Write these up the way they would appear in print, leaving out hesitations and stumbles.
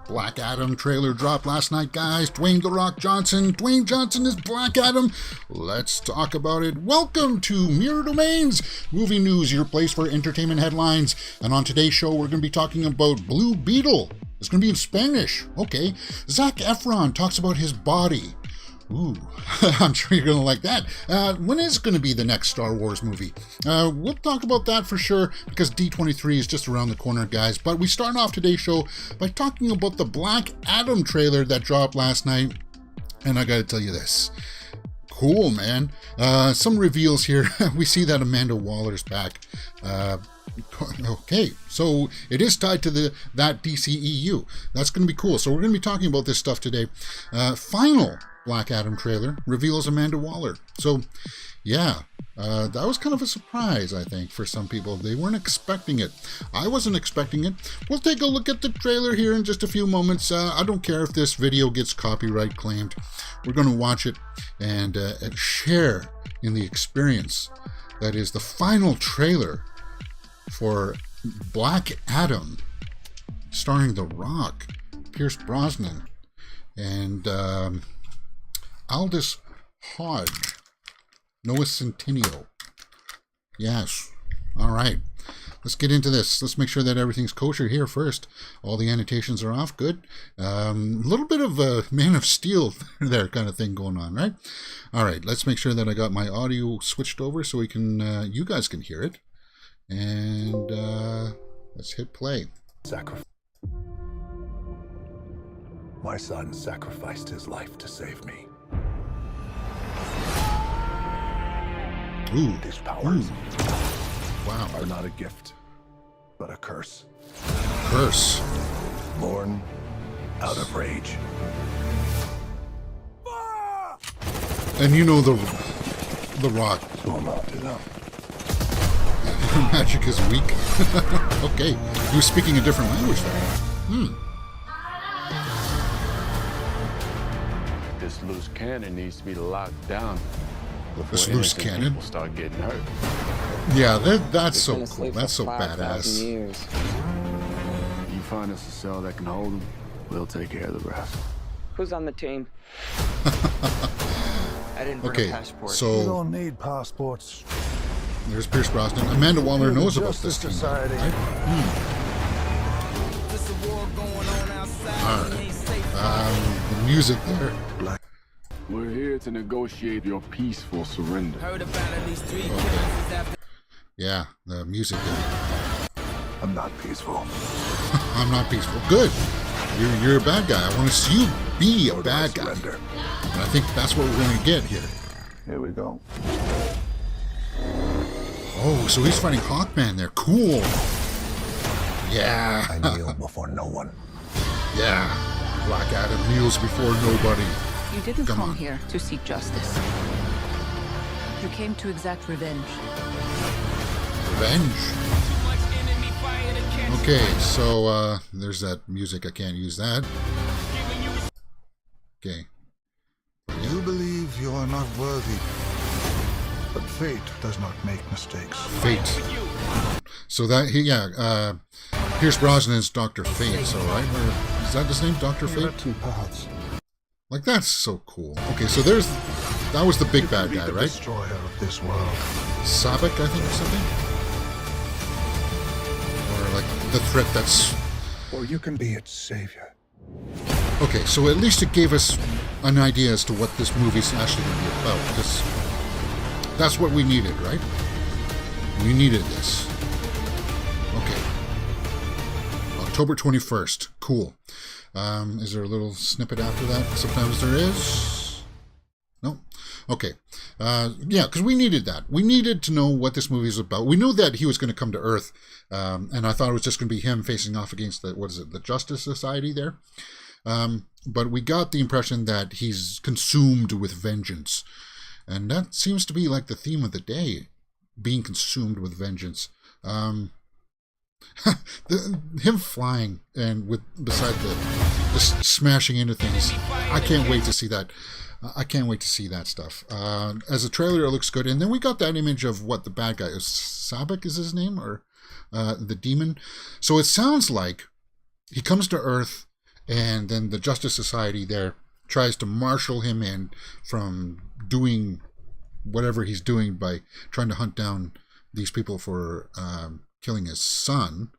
Black Adam trailer dropped last night, guys. Dwayne "The Rock" Johnson. Dwayne Johnson is Black Adam. Let's talk about it. Welcome to Mirror Domains, movie news, your place for entertainment headlines. And on today's show, we're going to be talking about Blue Beetle. It's going to be in Spanish. Okay. Zac Efron talks about his body. Ooh, I'm sure you're going to like that. When is going to be the next Star Wars movie? We'll talk about that for sure, because D23 is just around the corner, guys. But we start off today's show by talking about the Black Adam trailer that dropped last night. And I got to tell you this. Cool, man. Some reveals here. We see that Amanda Waller's back. Okay, so it is tied to that DCEU. That's going to be cool. So we're going to be talking about this stuff today. Final Black Adam trailer reveals Amanda Waller. So, yeah, that was kind of a surprise, I think, for some people. They weren't expecting it. I wasn't expecting it. We'll take a look at the trailer here in just a few moments. I don't care if this video gets copyright claimed. We're going to watch it and share in the experience. That is the final trailer for Black Adam, starring The Rock, Pierce Brosnan, and Aldous Hodge, Noah Centineo. Yes. All right. Let's get into this. Let's make sure that everything's kosher here first. All the annotations are off. Good. A little bit of a Man of Steel there kind of thing going on, right? All right. Let's make sure that I got my audio switched over so we can, you guys can hear it. And let's hit play. My son sacrificed his life to save me. Ooh. These powers Wow. are not a gift, but a curse. Curse. Born out of rage. And you know the Rock. So I'm up to them. Magic is weak. Okay. He was speaking a different language there. This loose cannon needs to be locked down. This loose cannon? People start getting hurt. Yeah, that's so cool. That's so badass. You find us a cell that can hold them, we'll take care of the rest. Who's on the team? I didn't bring a passport. You So don't need passports. there's Pierce Brosnan. Amanda Waller knows about this Justice team. Society. Right? All right. The music there. We're here to negotiate your peaceful surrender. Yeah, the music there. I'm not peaceful. I'm not peaceful. Good. You're a bad guy. I want to see you be a bad guy. Surrender. And I think that's what we're going to get here. Here we go. Oh, so he's fighting Hawkman there. Cool. Yeah. I kneel before no one. Yeah. Black Adam kneels before nobody. You didn't Come come on. here to seek justice. You came to exact revenge. Revenge. Okay, so there's that music. I can't use that. Okay. You believe you are not worthy, but fate does not make mistakes. Fate. So that Pierce Brosnan is Dr. Fate, so right? Or is that his name, Dr. There are Fate? two paths. Like, that's so cool. Okay, so that was the big bad guy, The right? destroyer of this world. Sabak, I think, or something? Or like the threat that's... Or you can be its savior. Okay, so at least it gave us an idea as to what this movie's actually going to be about. Because that's what we needed, right? We needed this. Okay. October 21st. Cool. Is there a little snippet after that? Sometimes there is. No? Okay. Yeah, because we needed that. We needed to know what this movie is about. We knew that he was going to come to Earth, and I thought it was just going to be him facing off against the Justice Society there. But we got the impression that he's consumed with vengeance. And that seems to be like the theme of the day, being consumed with vengeance. Him flying and beside the smashing into things. I can't wait to see that. I can't wait to see that stuff. As a trailer, it looks good. And then we got that image of what the bad guy is. Sabak is his name, or the demon. So it sounds like he comes to Earth and then the Justice Society there tries to marshal him in from doing whatever he's doing by trying to hunt down these people for killing his son.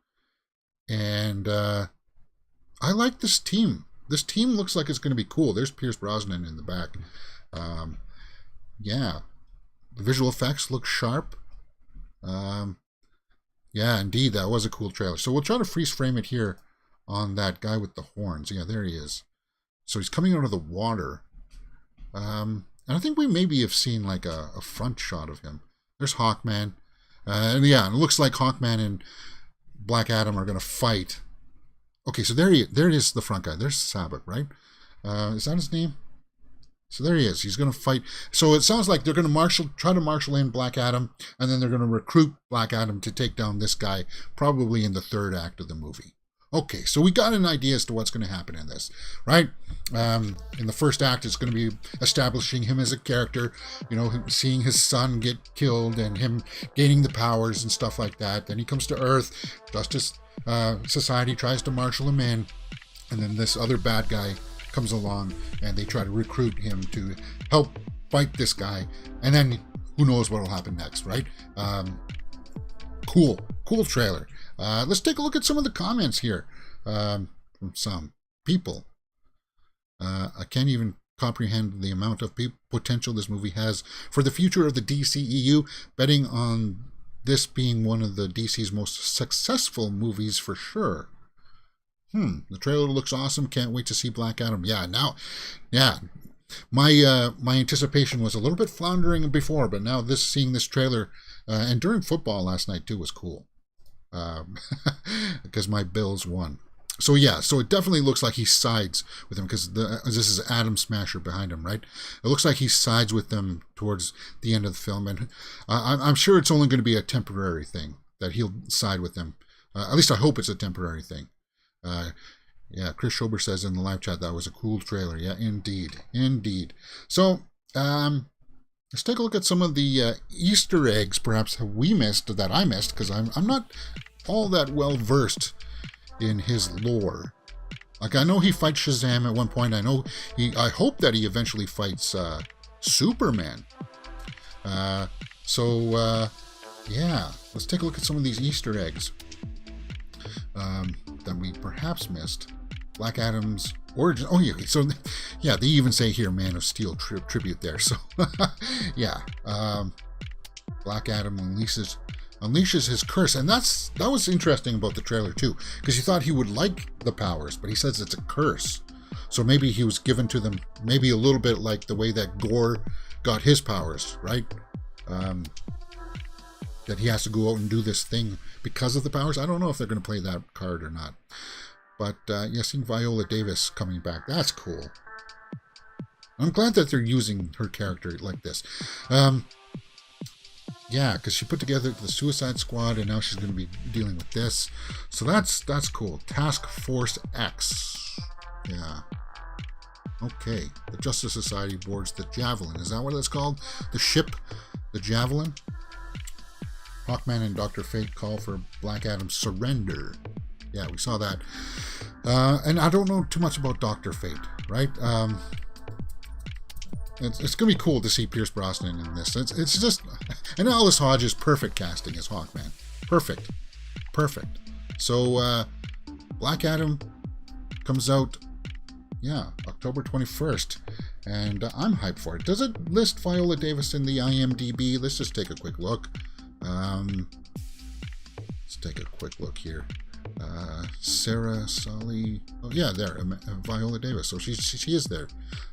And I like this team. This team looks like it's going to be cool. There's Pierce Brosnan in the back. Yeah. The visual effects look sharp. Yeah, indeed, that was a cool trailer. So we'll try to freeze frame it here on that guy with the horns. Yeah, there he is. So he's coming out of the water. And I think we maybe have seen like a front shot of him. There's Hawkman. And yeah, it looks like Hawkman and Black Adam are going to fight. Okay, so there it is, the front guy. There's Sabbath, right? Is that his name? So there he is. He's going to fight. So it sounds like they're going to try to marshal in Black Adam, and then they're going to recruit Black Adam to take down this guy, probably in the third act of the movie. Okay, so we got an idea as to what's going to happen in this, right? In the first act, it's going to be establishing him as a character, seeing his son get killed and him gaining the powers and stuff like that. Then he comes to Earth. Justice Society tries to marshal him in, and then this other bad guy comes along and they try to recruit him to help fight this guy, and then who knows what will happen next, right? Cool trailer. Let's take a look at some of the comments here from some people. I can't even comprehend the amount of potential this movie has for the future of the DCEU, betting on this being one of the DC's most successful movies for sure. The trailer looks awesome. Can't wait to see Black Adam. My anticipation was a little bit floundering before, but now seeing this trailer, and during football last night too, was cool. Because my Bills won. So it definitely looks like he sides with him, because this is Adam Smasher behind him, right? It looks like he sides with them towards the end of the film, and I'm sure it's only going to be a temporary thing that he'll side with them. At least I hope it's a temporary thing. Chris Schober says in the live chat that was a cool trailer. Yeah, indeed. So let's take a look at some of the Easter eggs perhaps that I missed, because I'm not all that well versed in his lore. Like, I know he fights Shazam at one point. I hope that he eventually fights Superman. Let's take a look at some of these Easter eggs that we perhaps missed. Black Adam's origin. Oh yeah, so yeah, they even say here Man of Steel tribute there. So Black Adam unleashes his curse, and that was interesting about the trailer too, because you thought he would like the powers, but he says it's a curse. So maybe he was given to them, maybe a little bit like the way that Gore got his powers, right? That he has to go out and do this thing because of the powers. I don't know if they're going to play that card or not. But seeing Viola Davis coming back, that's cool. I'm glad that they're using her character like this. Because she put together the Suicide Squad, and now she's going to be dealing with this. So that's cool. Task Force X. Yeah. Okay. The Justice Society boards the Javelin. Is that what it's called? The ship, the Javelin? Hawkman and Dr. Fate call for Black Adam's surrender. Yeah, we saw that. And I don't know too much about Dr. Fate, right? It's going to be cool to see Pierce Brosnan in this. It's just... And Alice Hodge is perfect casting as Hawkman. Perfect. So, Black Adam comes out, October 21st. And I'm hyped for it. Does it list Viola Davis in the IMDb? Let's just take a quick look. Let's take a quick look here. Sarah Sully. Oh yeah, there. Viola Davis. So she is there.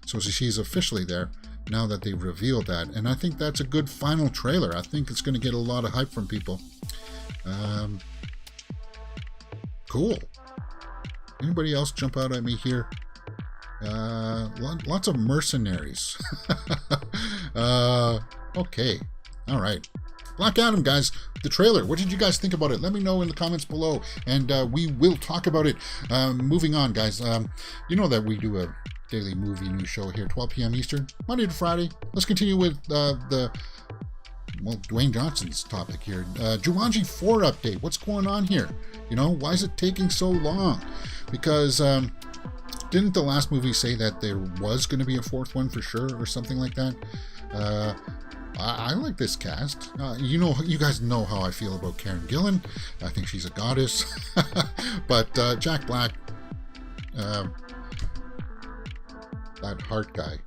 So she's officially there now that they've revealed that. And I think that's a good final trailer. I think it's going to get a lot of hype from people. Cool. Anybody else jump out at me here? Lots of mercenaries. Okay. All right. Black Adam, guys, the trailer. What did you guys think about it? Let me know in the comments below, and we will talk about it. Moving on, guys. You know that we do a daily movie news show here, 12 p.m. Eastern, Monday to Friday. Let's continue with Dwayne Johnson's topic here. Jumanji 4 update. What's going on here? Why is it taking so long? Because didn't the last movie say that there was going to be a fourth one for sure, or something like that? I like this cast. You guys know how I feel about Karen Gillan. I think she's a goddess. But Jack Black, that Hart guy.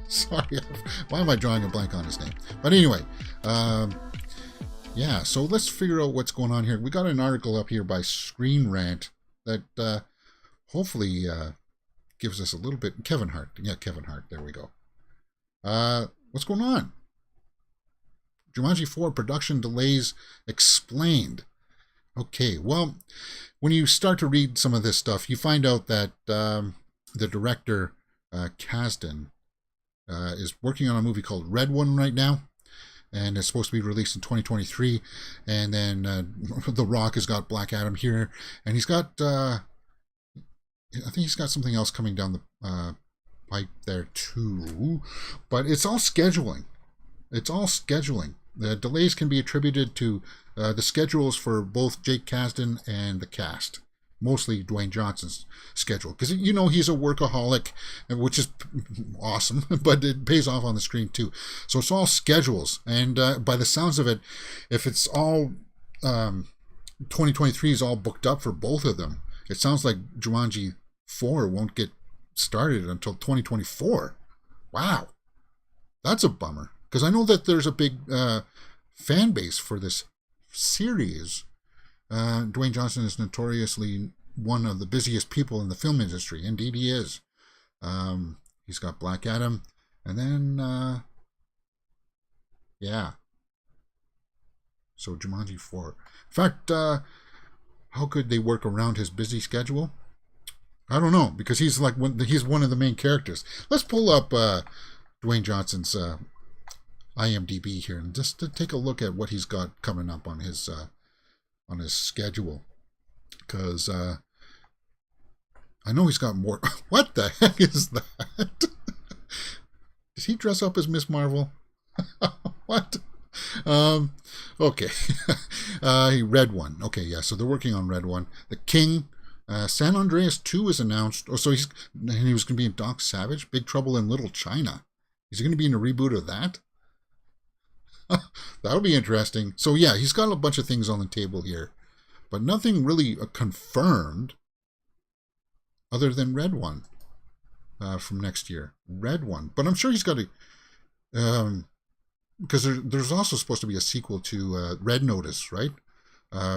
Sorry, why am I drawing a blank on his name? But anyway, yeah, so let's figure out what's going on here. We got an article up here by Screen Rant that hopefully gives us a little bit. Kevin Hart. Yeah, Kevin Hart. There we go. What's going on? Jumanji 4 production delays explained. Okay, well, when you start to read some of this stuff, you find out that the director, Kasdan, is working on a movie called Red One right now, and it's supposed to be released in 2023. And then The Rock has got Black Adam here, and he's got, I think he's got something else coming down the pipe there too. But it's all scheduling. It's all scheduling. The delays can be attributed to the schedules for both Jake Kasdan and the cast. Mostly Dwayne Johnson's schedule. Because, he's a workaholic, which is awesome, but it pays off on the screen too. So it's all schedules. And by the sounds of it, if it's all 2023 is all booked up for both of them, it sounds like Jumanji 4 won't get started until 2024. Wow. That's a bummer. Because I know that there's a big fan base for this series. Dwayne Johnson is notoriously one of the busiest people in the film industry. Indeed, he is. He's got Black Adam. And then, yeah. So Jumanji 4. In fact, how could they work around his busy schedule? I don't know, because he's one of the main characters. Let's pull up Dwayne Johnson's IMDb here and just to take a look at what he's got coming up on his schedule, because I know he's got more. What the heck is that? Did he dress up as Miss Marvel? What? Okay. Red One. Okay, yeah. So they're working on Red One. The King. San Andreas 2 is announced. Oh, so he was going to be in Doc Savage. Big Trouble in Little China. He's going to be in a reboot of that. That'll be interesting. So yeah, he's got a bunch of things on the table here, but nothing really confirmed other than Red One from next year. Red One. But I'm sure he's got a... because there's also supposed to be a sequel to Red Notice, right?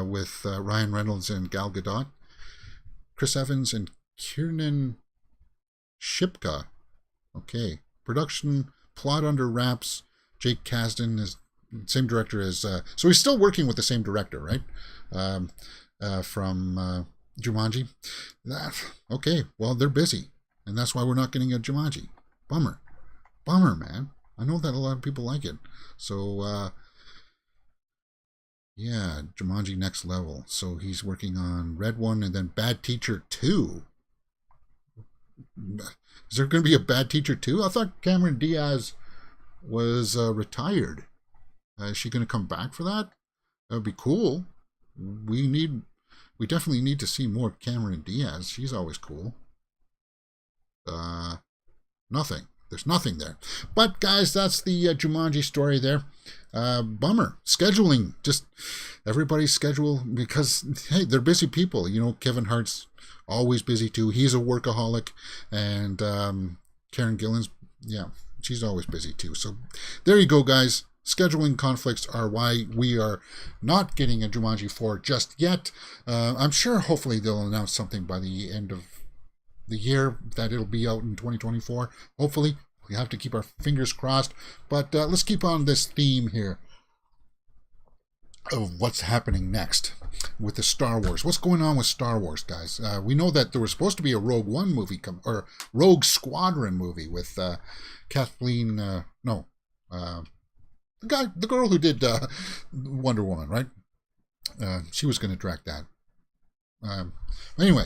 With Ryan Reynolds and Gal Gadot. Chris Evans and Kiernan Shipka. Okay. Production, plot under wraps. Jake Kasdan is same director as... so he's still working with the same director, right? From Jumanji. Okay, well, they're busy. And that's why we're not getting a Jumanji. Bummer. Bummer, man. I know that a lot of people like it. So, yeah, Jumanji Next Level. So he's working on Red One and then Bad Teacher 2. Is there going to be a Bad Teacher 2? I thought Cameron Diaz was retired. Is she going to come back for that? That would be cool. We definitely need to see more Cameron Diaz. She's always cool. Nothing. There's nothing there. But guys, that's the Jumanji story there. Bummer. Scheduling. Just everybody's schedule, because hey, they're busy people. Kevin Hart's always busy too. He's a workaholic, and Karen Gillan's, yeah, she's always busy too. So there you go, guys. Scheduling conflicts are why we are not getting a Jumanji 4 just yet. I'm sure hopefully they'll announce something by the end of the year that it'll be out in 2024. Hopefully. We have to keep our fingers crossed. But let's keep on this theme here of what's happening next with the Star Wars. What's going on with Star Wars, guys? We know that there was supposed to be a Rogue One movie, or Rogue Squadron movie with Kathleen, the girl who did Wonder Woman, right? She was going to direct that. Anyway,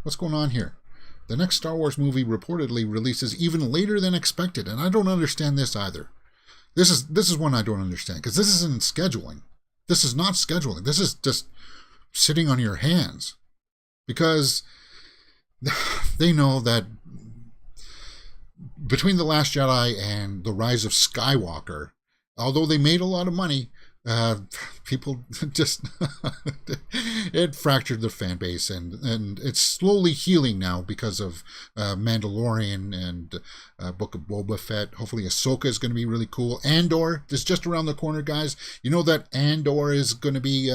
what's going on here? The next Star Wars movie reportedly releases even later than expected, and I don't understand this either. This is one I don't understand, because this isn't scheduling. This is not scheduling. This is just sitting on your hands. Because they know that between The Last Jedi and The Rise of Skywalker, although they made a lot of money, people just it fractured their fan base, and it's slowly healing now because of Mandalorian and Book of Boba Fett. Hopefully Ahsoka is going to be really cool. Andor is just around the corner, guys. You know that Andor is going to be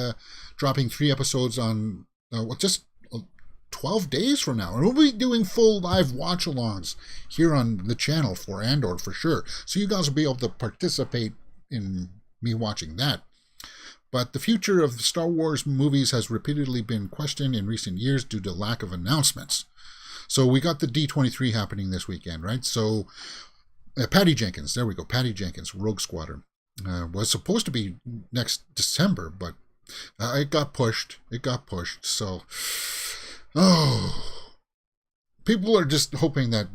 dropping 3 episodes on just 12 days from now, and we'll be doing full live watch-alongs here on the channel for Andor for sure, so you guys will be able to participate in me watching that. But the future of Star Wars movies has repeatedly been questioned in recent years due to lack of announcements. So we got the D23 happening this weekend, right? So Patty Jenkins, there we go, Patty Jenkins, Rogue Squadron, was supposed to be next December, but it got pushed. So, people are just hoping that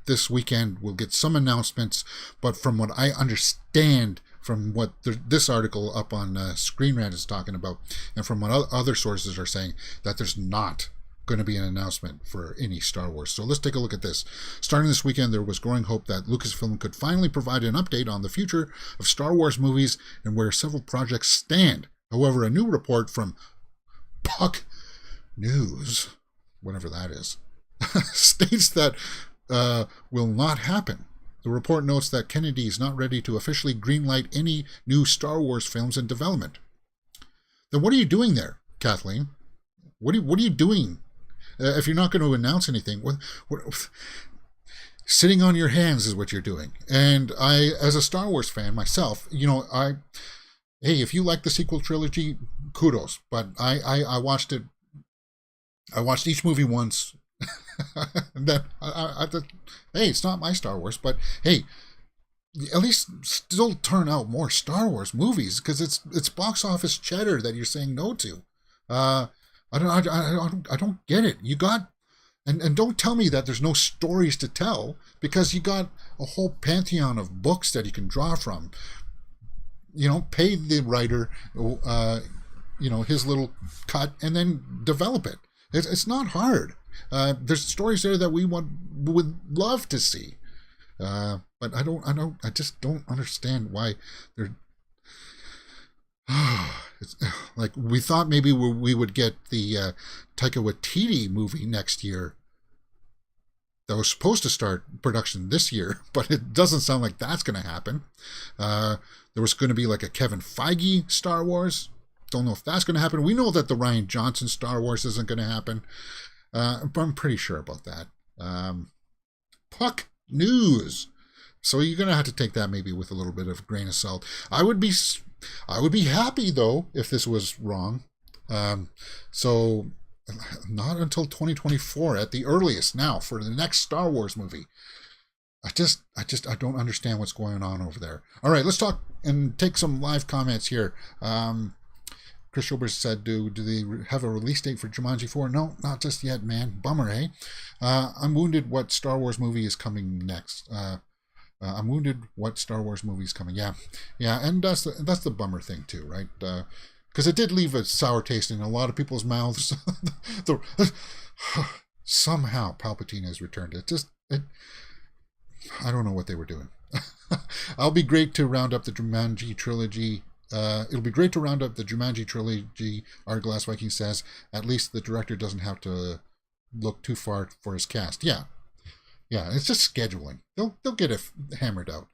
this weekend we'll get some announcements, but from what I understand from what this article up on Screen Rant is talking about, and from what other sources are saying, that there's not going to be an announcement for any Star Wars. So let's take a look at this. Starting this weekend, there was growing hope that Lucasfilm could finally provide an update on the future of Star Wars movies and where several projects stand. However, a new report from Puck News, whatever that is, states that will not happen. The report notes that Kennedy is not ready to officially greenlight any new Star Wars films in development. Then what are you doing there, Kathleen? What are you doing if you're not going to announce anything? Sitting on your hands is what you're doing. And I, as a Star Wars fan myself, hey, if you like the sequel trilogy, kudos. But I watched it. I watched each movie once. And then I thought, hey, it's not my Star Wars, but hey, at least still turn out more Star Wars movies, because it's box office cheddar that you're saying no to. I don't get it. You got, and don't tell me that there's no stories to tell, because you got a whole pantheon of books that you can draw from. Pay the writer, his little cut, and then develop it. It's not hard. There's stories there that we would love to see, but I just don't understand why they're. It's like we thought maybe we would get the Taika Waititi movie next year. That was supposed to start production this year, but it doesn't sound like that's going to happen. There was going to be like a Kevin Feige Star Wars. Don't know if that's going to happen. We know that the Rian Johnson Star Wars isn't going to happen. But I'm pretty sure about that. Puck News. So you're going to have to take that maybe with a little bit of a grain of salt. I would be happy, though, if this was wrong. So not until 2024 at the earliest now for the next Star Wars movie. I don't understand what's going on over there. All right, let's talk and take some live comments here. Chris Schobers said, do they have a release date for Jumanji 4? No, not just yet, man. Bummer, eh? I'm wounded what Star Wars movie is coming next. I'm wounded what Star Wars movie is coming. Yeah, and that's the bummer thing too, right? Because it did leave a sour taste in a lot of people's mouths. Somehow Palpatine has returned. I don't know what they were doing. It'll be great to round up the Jumanji trilogy. Our Glass Viking says. At least the director doesn't have to look too far for his cast. Yeah, it's just scheduling. They'll get it hammered out.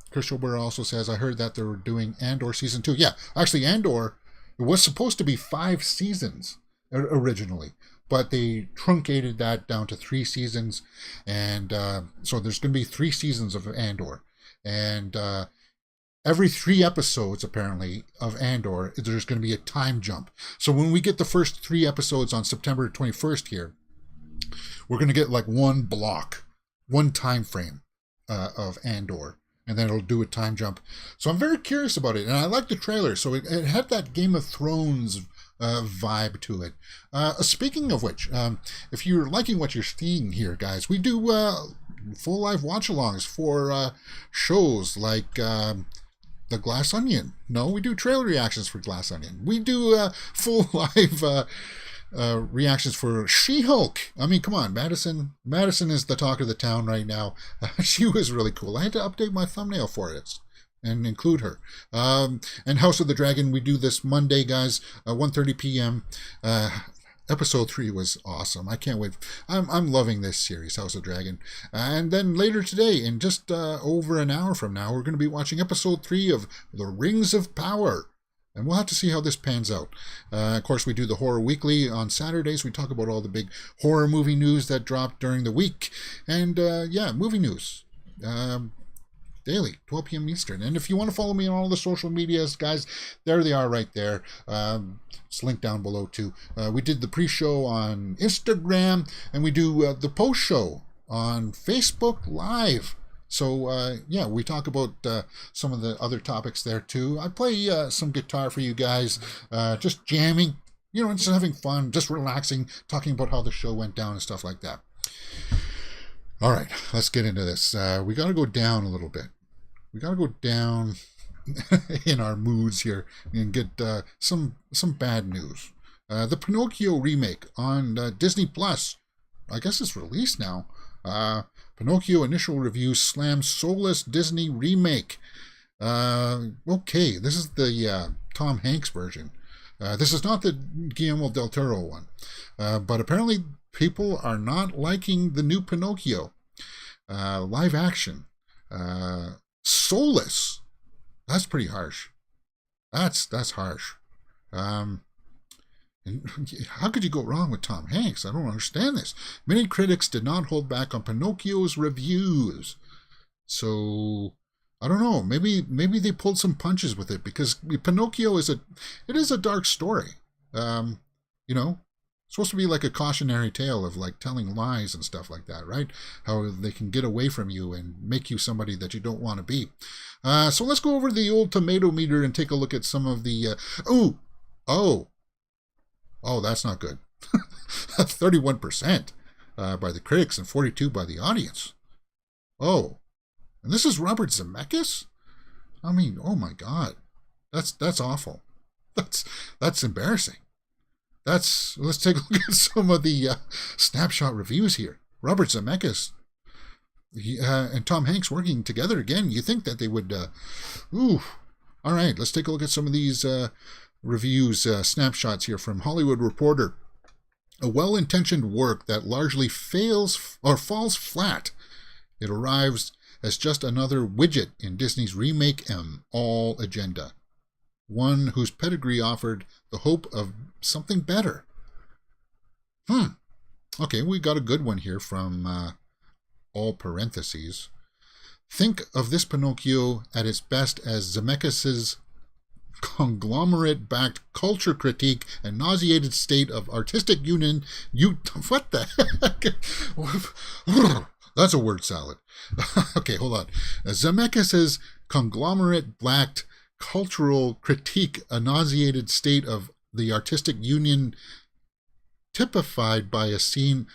Chris Schober also says, I heard that they were doing Andor season 2. Yeah, actually Andor, it was supposed to be 5 seasons originally, but they truncated that down to 3 seasons, and so there's going to be 3 seasons of Andor, and every 3 episodes, apparently, of Andor, there's going to be a time jump. So when we get the first 3 episodes on September 21st here, we're going to get like one block, one time frame of Andor, and then it'll do a time jump. So I'm very curious about it, and I like the trailer. So it had that Game of Thrones vibe to it. Speaking of which, if you're liking what you're seeing here, guys, we do full live watch-alongs for shows like The Glass Onion. No, we do trailer reactions for Glass Onion. We do full live reactions for She-Hulk. I mean, come on, Madison is the talk of the town right now. She was really cool. I had to update my thumbnail for it and include her. And House of the Dragon, we do this Monday, guys, 1:30 p.m. Episode 3 was awesome. I can't wait. I'm loving this series, House of Dragon. And then later today, in just over an hour from now, we're going to be watching episode 3 of The Rings of Power. And we'll have to see how this pans out. Of course, we do the Horror Weekly on Saturdays. We talk about all the big horror movie news that dropped during the week. And movie news. Daily, 12 p.m. Eastern. And if you want to follow me on all the social medias, guys, there they are right there. It's linked down below too. We did the pre-show on Instagram, and we do the post-show on Facebook Live. So, we talk about some of the other topics there too. I play some guitar for you guys, just jamming, just having fun, just relaxing, talking about how the show went down and stuff like that. All right, let's get into this. We got to go down a little bit. We got to go down in our moods here and get some bad news. The Pinocchio remake on Disney Plus. I guess it's released now. Pinocchio initial reviews slam soulless Disney remake. Okay, this is the Tom Hanks version. This is not the Guillermo del Toro one. But apparently people are not liking the new Pinocchio. Live action. Soulless. That's pretty harsh. That's harsh. And how could you go wrong with Tom Hanks? I don't understand this. Many critics did not hold back on Pinocchio's reviews. So I don't know. Maybe they pulled some punches with it, because Pinocchio is a dark story. It's supposed to be like a cautionary tale of like telling lies and stuff like that, right? How they can get away from you and make you somebody that you don't want to be. So let's go over the old tomato meter and take a look at some of the... Oh, that's not good. 31% by the critics and 42% by the audience. Oh, and this is Robert Zemeckis? I mean, oh my God. That's awful. That's embarrassing. Let's take a look at some of the snapshot reviews here. Robert Zemeckis and Tom Hanks working together again. You think that they would... All right, let's take a look at some of these reviews, snapshots here from Hollywood Reporter. A well-intentioned work that largely fails or falls flat. It arrives as just another widget in Disney's Remake All agenda. One whose pedigree offered the hope of something better. Okay, we got a good one here from all parentheses. Think of this Pinocchio at its best as Zemeckis' conglomerate-backed culture critique and nauseated state of artistic union. What the heck? That's a word salad. Okay, hold on. Zemeckis' conglomerate-backed cultural critique, a nauseated state of the artistic union, typified by a scene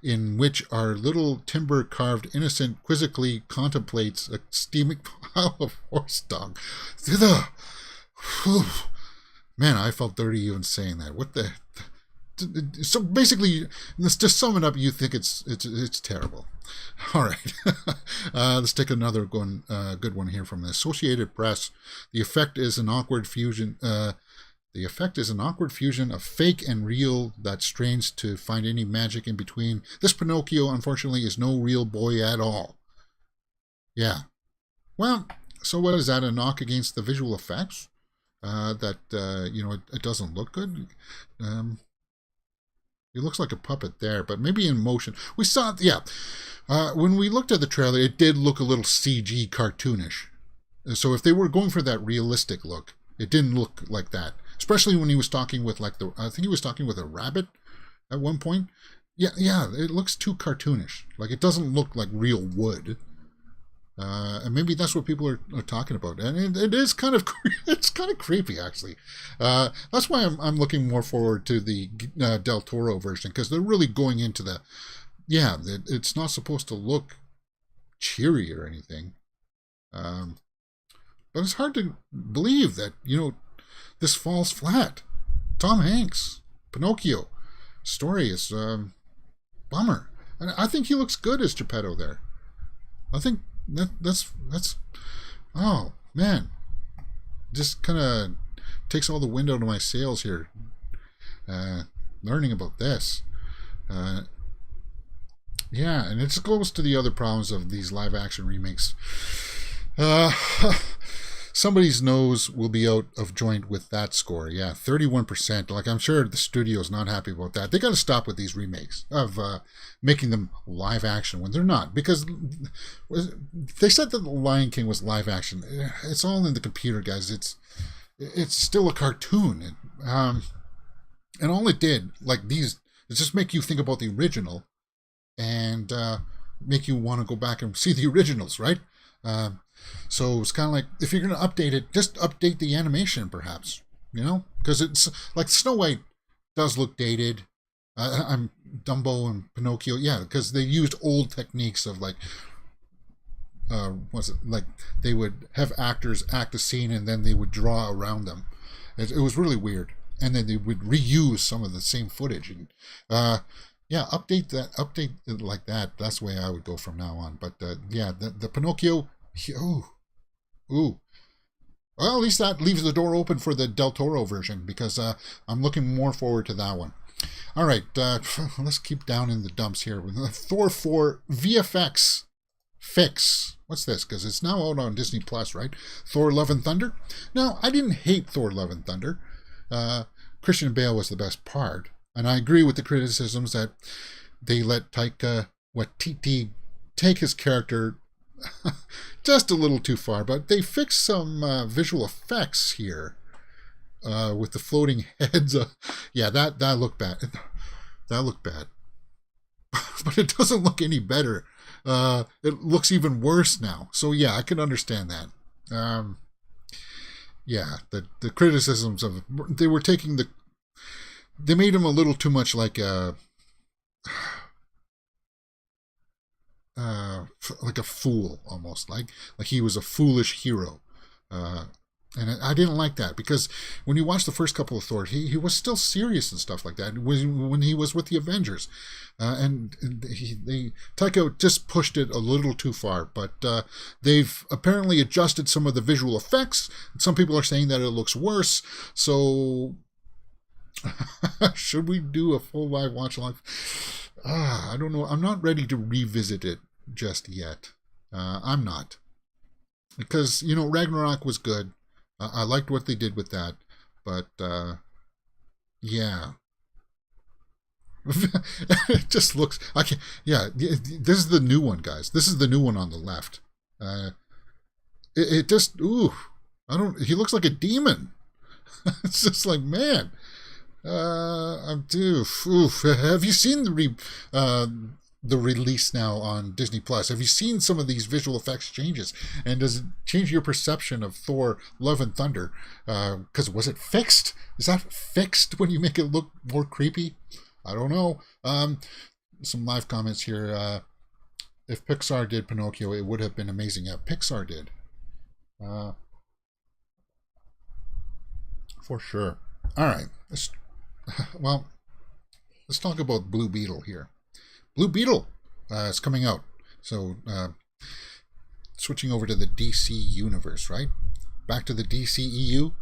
in which our little timber-carved innocent quizzically contemplates a steaming pile of horse dung. Man, I felt dirty even saying that. What the... So basically, let's just sum it up. You think it's terrible. All right, let's take another good one here from the Associated Press. The effect is an awkward fusion. Of fake and real that strains to find any magic in between. This Pinocchio, unfortunately, is no real boy at all. Yeah. Well, so what is that? A knock against the visual effects? It doesn't look good. It looks like a puppet there, but maybe in motion. We saw, when we looked at the trailer, it did look a little CG cartoonish. So if they were going for that realistic look, it didn't look like that. Especially when he was talking with I think he was talking with a rabbit at one point. Yeah, it looks too cartoonish. Like, it doesn't look like real wood. And maybe that's what people are talking about, and it is kind of creepy, actually. That's why I'm looking more forward to the Del Toro version, because they're really going into it's not supposed to look cheery or anything, but it's hard to believe that this falls flat. Tom Hanks, Pinocchio, story is bummer. And I think he looks good as Geppetto there. I think that's oh man, just kind of takes all the wind out of my sails here. Learning about this. Yeah, and it goes to the other problems of these live action remakes. Somebody's nose will be out of joint with that score. Yeah, 31%. Like, I'm sure the studio's not happy about that. They got to stop with these remakes of making them live action when they're not. Because they said that The Lion King was live action. It's all in the computer, guys. It's still a cartoon. And all it did, like these, is just make you think about the original and make you want to go back and see the originals, right? So it's kind of like, if you're going to update it, just update the animation, perhaps, you know? Because it's like Snow White does look dated. I'm Dumbo and Pinocchio, yeah, because they used old techniques of like, like they would have actors act a scene and then they would draw around them. It was really weird. And then they would reuse some of the same footage. And yeah, update it like that. That's the way I would go from now on. But yeah, the Pinocchio, ooh. Well, at least that leaves the door open for the Del Toro version, because I'm looking more forward to that one. All right, let's keep down in the dumps here. Thor 4 VFX fix. What's this? Because it's now out on Disney Plus, right? Thor: Love and Thunder. Now, I didn't hate Thor: Love and Thunder. Christian Bale was the best part, and I agree with the criticisms that they let Taika Waititi take his character just a little too far, but they fixed some visual effects here with the floating heads. Yeah, that looked bad. That looked bad. But it doesn't look any better. It looks even worse now. So yeah, I can understand that. Yeah, the criticisms of, they were taking they made him a little too much like a fool, almost like he was a foolish hero, and I didn't like that, because when you watch the first couple of Thor, he was still serious and stuff like that when he was with the Avengers, and Taika just pushed it a little too far. But they've apparently adjusted some of the visual effects. Some people are saying that it looks worse. So should we do a full live watch live? I don't know. I'm not ready to revisit it just yet. I'm not, because Ragnarok was good. I liked what they did with that, but yeah, it just looks. Yeah, this is the new one, guys. This is the new one on the left. It just He looks like a demon. It's just like, man. I'm due. Have you seen the release now on Disney Plus? Have you seen some of these visual effects changes? And does it change your perception of Thor: Love and Thunder? Because was it fixed? Is that fixed when you make it look more creepy? I don't know. Some live comments here. If Pixar did Pinocchio, it would have been amazing. Yeah, Pixar did. For sure. All right. Let's talk about Blue Beetle here. Blue Beetle is coming out. So, switching over to the DC universe, right? Back to the DCEU.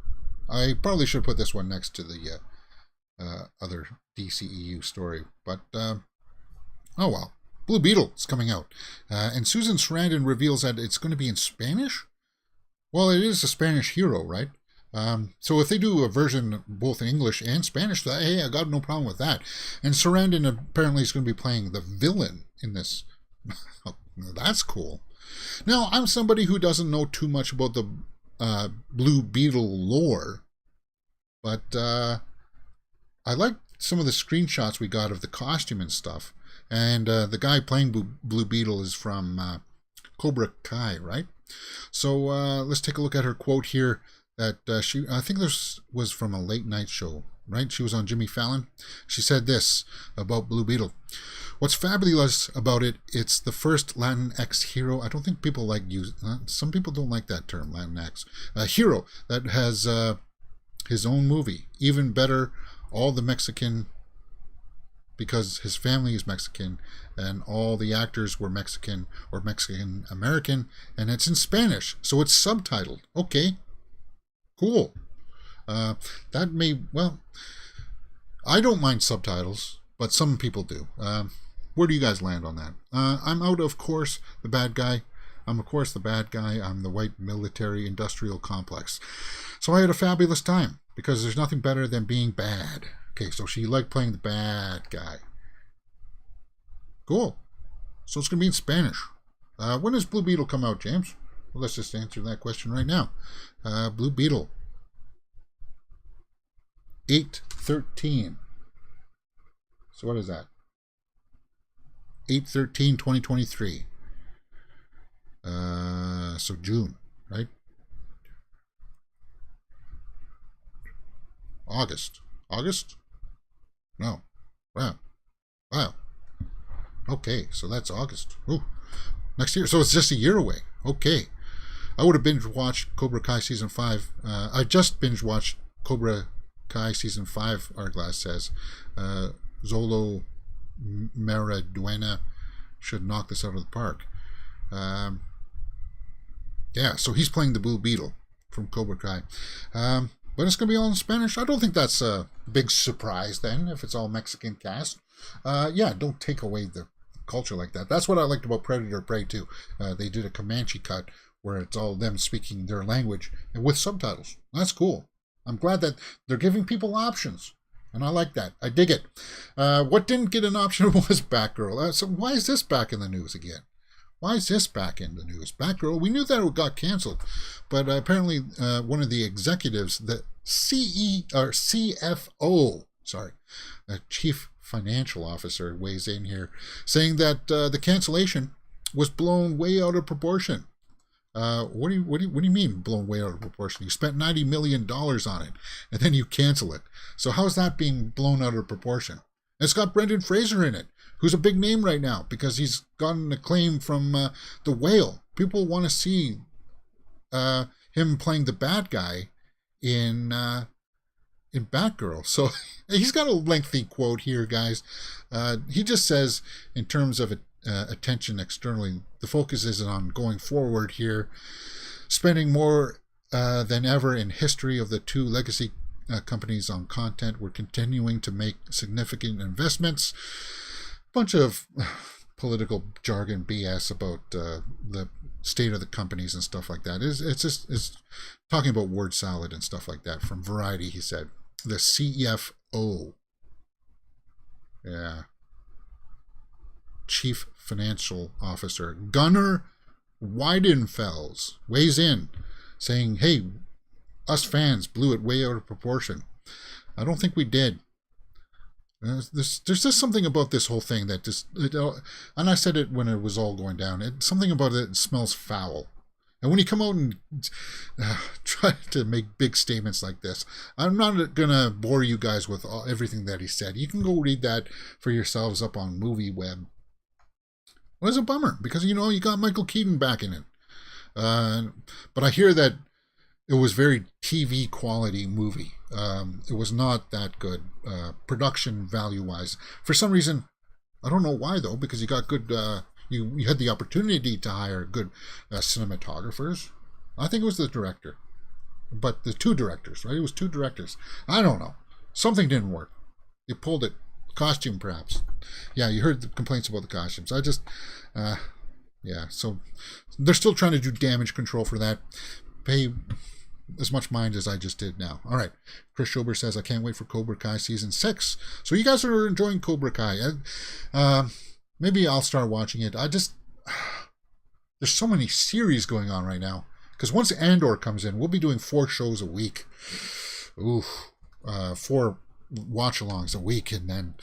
I probably should put this one next to the other DCEU story. But, oh well. Blue Beetle is coming out. And Susan Sarandon reveals that it's going to be in Spanish? Well, it is a Spanish hero, right? So if they do a version both in English and Spanish, hey, I got no problem with that. And Sarandon apparently is going to be playing the villain in this. That's cool. Now, I'm somebody who doesn't know too much about the Blue Beetle lore, but I like some of the screenshots we got of the costume and stuff. And the guy playing Blue Beetle is from Cobra Kai, right? So let's take a look at her quote here. That I think this was from a late night show, right? She was on Jimmy Fallon. She said this about Blue Beetle. What's fabulous about it, it's the first Latinx hero. I don't think people like some people don't like that term, Latinx. A hero that has his own movie. Even better, all the Mexican because his family is Mexican and all the actors were Mexican or Mexican American, and it's in Spanish, so it's subtitled. Okay, cool. That may, well, I don't mind subtitles, but some people do. Where do you guys land on that? I'm out, of course, the bad guy. I'm, of course, the bad guy. I'm the white military industrial complex. So I had a fabulous time because there's nothing better than being bad. Okay, so she liked playing the bad guy. Cool. So it's going to be in Spanish. When does Blue Beetle come out, James? Well, let's just answer that question right now. Blue Beetle. 8/13. So what is that? 8/13/2023. So June, right? August. No. Wow. Okay, so that's August. Ooh. Next year. So it's just a year away. Okay. I would have binge watched Cobra Kai season 5. I just binge watched Cobra Kai season 5, Arglass says. Zolo Maraduena should knock this out of the park. Yeah, so he's playing the Blue Beetle from Cobra Kai. But it's going to be all in Spanish. I don't think that's a big surprise then, if it's all Mexican cast. Yeah, don't take away the culture like that. That's what I liked about Predator Prey 2. They did a Comanche cut where it's all them speaking their language and with subtitles. That's cool. I'm glad that they're giving people options. And I like that. I dig it. What didn't get an option was Batgirl. So why is this back in the news again? Why is this back in the news? Batgirl, we knew that it got canceled. But apparently one of the executives, the CFO, Chief Financial Officer, weighs in here, saying that the cancellation was blown way out of proportion. What do you mean blown way out of proportion? You spent $90 million on it, and then you cancel it. So how's that being blown out of proportion? It's got Brendan Fraser in it, who's a big name right now because he's gotten acclaim from The Whale. People want to see him playing the bad guy in Batgirl. So he's got a lengthy quote here, guys. He just says, in terms of attention externally, the focus is on going forward here, spending more than ever in history of the two legacy companies on content. We're continuing to make significant investments. Bunch of political jargon BS about the state of the companies and stuff like that. It's talking about word salad and stuff like that. From Variety, he said. The CFO. Yeah. Chief Financial Officer Gunnar Weidenfels weighs in, saying, hey, us fans blew it way out of proportion. I don't think we did. There's just something about this whole thing that just, and I said it when it was all going down, something about it smells foul. And when you come out and try to make big statements like this, I'm not going to bore you guys with everything that he said. You can go read that for yourselves up on MovieWeb. Well, it's a bummer because, you got Michael Keaton back in it. But I hear that it was very TV quality movie. It was not that good production value-wise. For some reason, I don't know why though, because you got good... You had the opportunity to hire good cinematographers. I think it was the director. But the two directors, right? It was two directors. I don't know. Something didn't work. They pulled it. Costume, perhaps. Yeah, you heard the complaints about the costumes. Yeah, so they're still trying to do damage control for that. Pay as much mind as I just did now. All right. Chris Schober says, I can't wait for Cobra Kai Season 6. So you guys are enjoying Cobra Kai. Maybe I'll start watching it. There's so many series going on right now. Because once Andor comes in, we'll be doing 4 shows a week. Ooh, 4 watch-alongs a week. And then,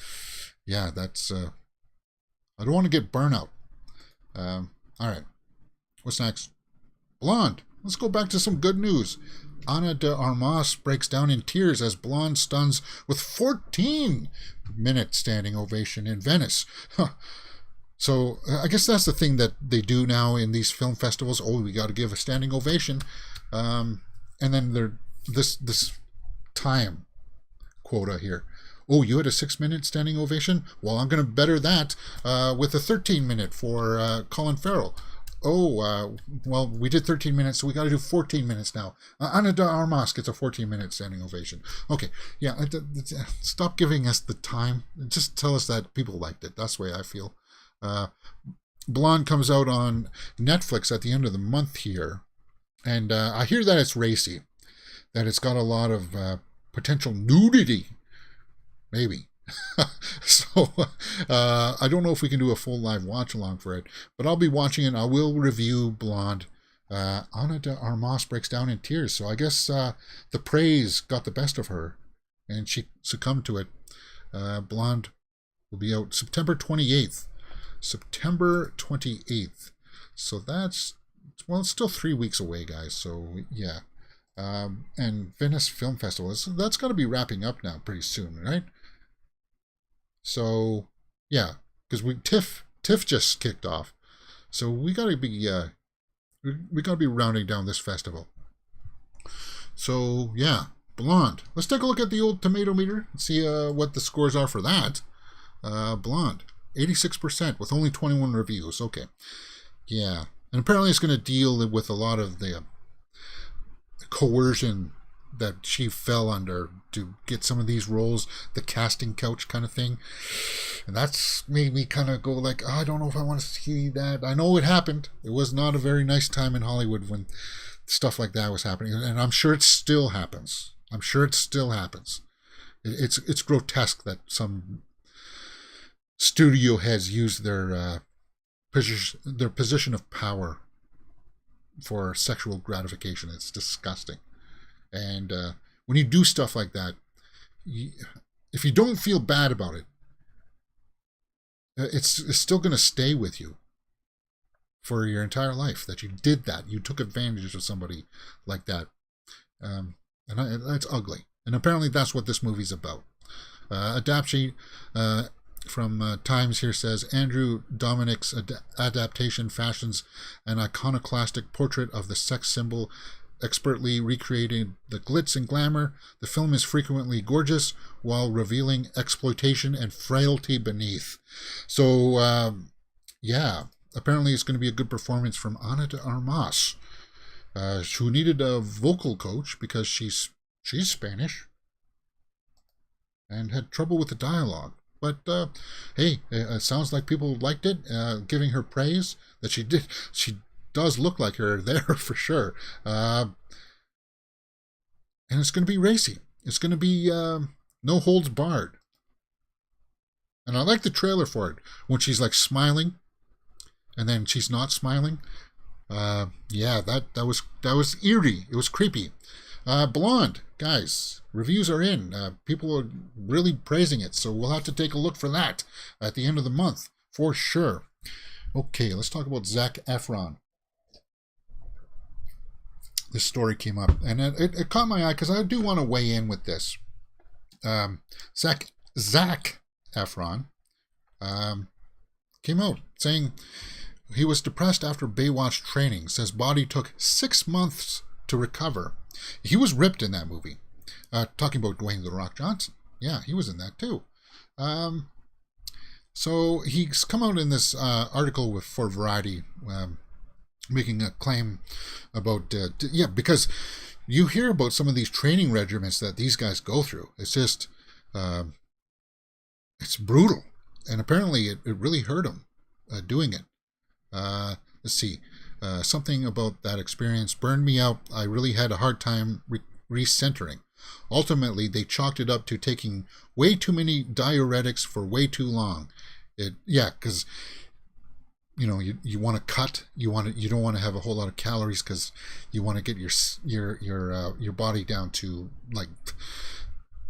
yeah, that's... I don't want to get burnout. All right. What's next? Blonde. Let's go back to some good news. Ana de Armas breaks down in tears as Blonde stuns with 14-minute standing ovation in Venice. Huh. So I guess that's the thing that they do now in these film festivals. Oh, we got to give a standing ovation. And then this time quota here. Oh, you had a 6-minute standing ovation? Well, I'm going to better that with a 13-minute for Colin Farrell. Oh, well, we did 13 minutes, so we got to do 14 minutes now. Ana de Armas gets a 14-minute standing ovation. Okay, yeah, stop giving us the time. Just tell us that people liked it. That's the way I feel. Blonde comes out on Netflix at the end of the month here. And I hear that it's racy. That it's got a lot of potential nudity. Maybe. So I don't know if we can do a full live watch along for it, but I'll be watching it. I will review Blonde. Ana de Armas breaks down in tears, so I guess the praise got the best of her and she succumbed to it. Blonde will be out September 28th. September 28th. So that's, well, it's still 3 weeks away, guys. So yeah. And Venice Film Festival, that's got to be wrapping up now pretty soon, right? So yeah, because TIFF just kicked off, so we got to be rounding down this festival. So yeah, Blonde. Let's take a look at the old tomato meter and see what the scores are for that. Blonde, 86% with only 21 reviews. Okay, yeah, and apparently it's going to deal with a lot of the coercion that she fell under to get some of these roles, the casting couch kind of thing. And that's made me kind of go like, oh, I don't know if I want to see that. I know it happened. It was not a very nice time in Hollywood when stuff like that was happening. And I'm sure it still happens. It's grotesque that some studio heads use their position of power for sexual gratification. It's disgusting. And when you do stuff like that, if you don't feel bad about it, it's still going to stay with you for your entire life that you did that. You took advantage of somebody like that. And it's ugly. And apparently that's what this movie's about. Adaptation from Times here says, Andrew Dominik's adaptation fashions an iconoclastic portrait of the sex symbol, expertly recreating the glitz and glamour. The film is frequently gorgeous while revealing exploitation and frailty beneath. So, yeah, apparently it's going to be a good performance from Ana de Armas, who needed a vocal coach because she's Spanish and had trouble with the dialogue. But hey, it sounds like people liked it, giving her praise that she did. She does look like her there for sure. And it's going to be racy. It's going to be no holds barred. And I like the trailer for it when she's like smiling and then she's not smiling. Yeah, that was eerie. It was creepy. Blonde, guys, reviews are in. People are really praising it, so we'll have to take a look for that at the end of the month for sure. Okay, let's talk about Zac Efron. This story came up, and it caught my eye because I do want to weigh in with this. Zac Efron came out saying he was depressed after Baywatch training. Says body took 6 months to recover. He was ripped in that movie. Talking about Dwayne "The Rock" Johnson. Yeah, he was in that too. So he's come out in this article for Variety, making a claim about, because you hear about some of these training regimens that these guys go through. It's just, it's brutal. And apparently it really hurt him doing it. Let's see. Something about that experience burned me out. I really had a hard time recentering. Ultimately, they chalked it up to taking way too many diuretics for way too long. Because you want to cut. You don't want to have a whole lot of calories because you want to get your body down to like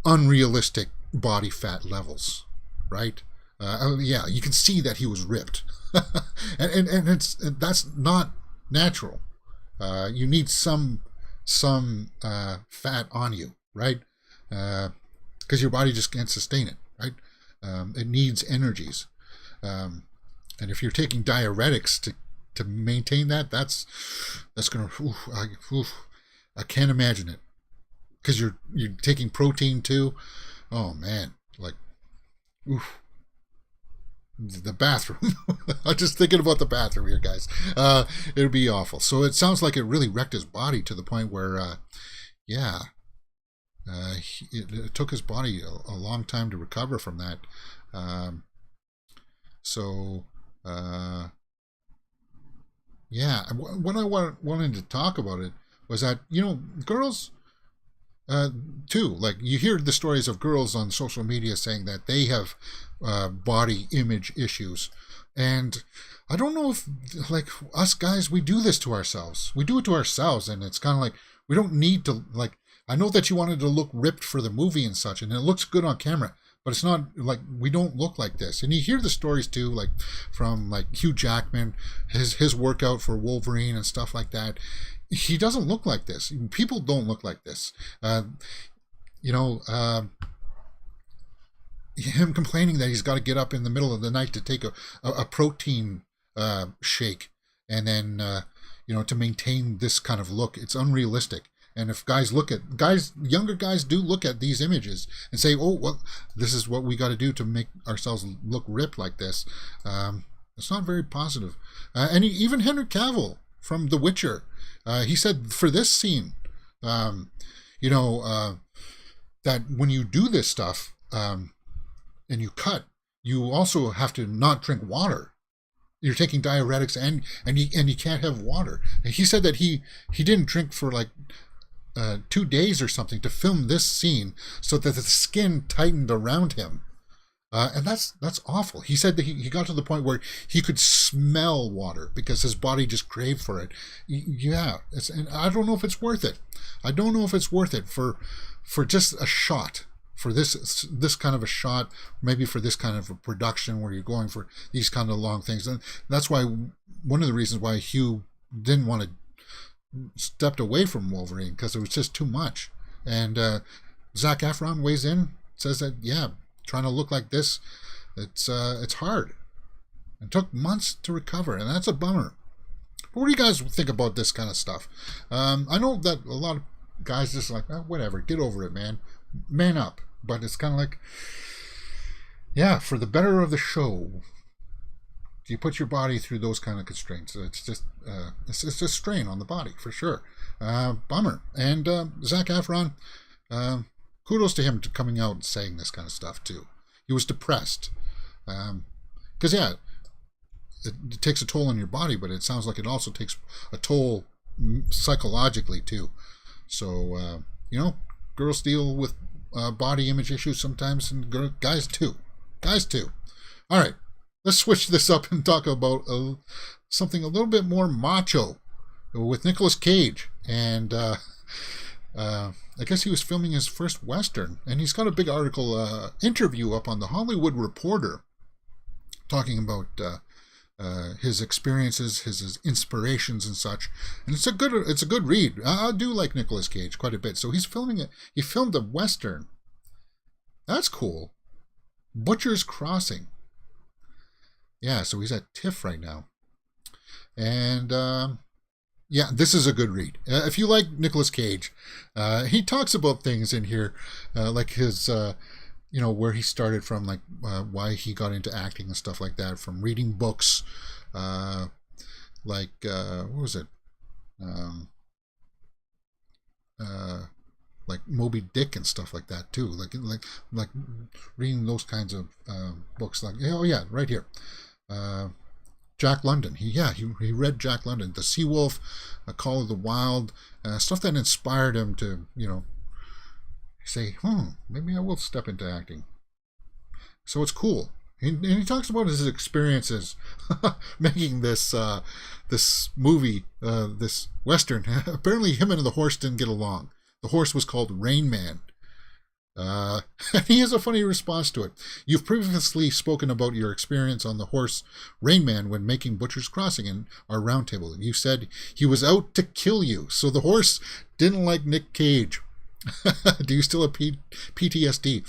unrealistic body fat levels, right? You can see that he was ripped, and that's not natural. You need some fat on you, right? Because your body just can't sustain it, right? It needs energies, and if you're taking diuretics to maintain that, that's gonna. I can't imagine it, because you're taking protein too. Oh man, like Oof. The bathroom. I'm just thinking about the bathroom here, guys. It would be awful. So it sounds like it really wrecked his body to the point where, it took his body a long time to recover from that. What I wanted to talk about it was that, girls, too, like you hear the stories of girls on social media saying that they have body image issues. And I don't know if, like, us guys, we do this to ourselves. We do it to ourselves, and it's kind of like, we don't need to, like, I know that you wanted to look ripped for the movie and such, and it looks good on camera, but it's not, like, we don't look like this. And you hear the stories, too, like, from, like, Hugh Jackman, his workout for Wolverine and stuff like that. He doesn't look like this. People don't look like this. Him complaining that he's got to get up in the middle of the night to take a protein shake, and then to maintain this kind of look, it's unrealistic. And if younger guys do look at these images and say, oh, well, this is what we got to do to make ourselves look ripped like this, it's not very positive. And even Henry Cavill from The Witcher, he said for this scene, that when you do this stuff, and you cut, you also have to not drink water. You're taking diuretics and you can't have water. And he said that he didn't drink for like 2 days or something to film this scene so that the skin tightened around him. And that's awful. He said that he got to the point where he could smell water because his body just craved for it. Yeah, and I don't know if it's worth it. I don't know if it's worth it for just a shot. For this kind of a shot, maybe for this kind of a production where you're going for these kind of long things. And that's why one of the reasons why Hugh didn't want to stepped away from Wolverine, because it was just too much. And Zac Efron weighs in, says that, yeah, trying to look like this, it's hard. It took months to recover, and that's a bummer. But what do you guys think about this kind of stuff? I know that a lot of guys just like, whatever, get over it, man. Man up. But it's kind of like, yeah, for the better of the show, you put your body through those kind of constraints. It's just it's a strain on the body for sure. Bummer. And Zac Efron, kudos to him to coming out and saying this kind of stuff too. He was depressed because it takes a toll on your body, but it sounds like it also takes a toll psychologically too. So girls deal with body image issues sometimes, and guys too. All right, let's switch this up and talk about something a little bit more macho with Nicolas Cage. And I guess he was filming his first Western, and he's got a big article, interview up on the Hollywood Reporter talking about his experiences, his inspirations and such. And it's a good read. I do like Nicolas Cage quite a bit. So he's filming it. He filmed a Western. That's cool. Butcher's Crossing. Yeah, so he's at TIFF right now. And this is a good read. If you like Nicolas Cage, he talks about things in here, like his where he started from, like why he got into acting and stuff like that, from reading books, what was it? Like Moby Dick and stuff like that too, like reading those kinds of books. Like, oh yeah, right here, Jack London. He read Jack London, The Seawolf, Call of the Wild, stuff that inspired him to say, maybe I will step into acting. So it's cool. And he talks about his experiences making this movie, this Western. Apparently him and the horse didn't get along. The horse was called Rain Man. And he has a funny response to it. You've previously spoken about your experience on the horse Rain Man when making Butcher's Crossing in our roundtable. You said he was out to kill you. So the horse didn't like Nick Cage. Do you still have PTSD?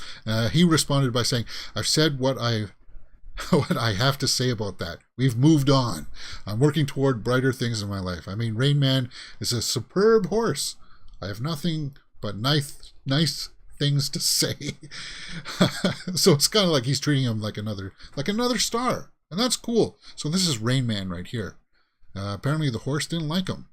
He responded by saying, I've said what I have to say about that. We've moved on. I'm working toward brighter things in my life. I mean, Rain Man is a superb horse. I have nothing but nice things to say. So it's kind of like he's treating him like another star, and that's cool. So this is Rain Man right here. Apparently the horse didn't like him.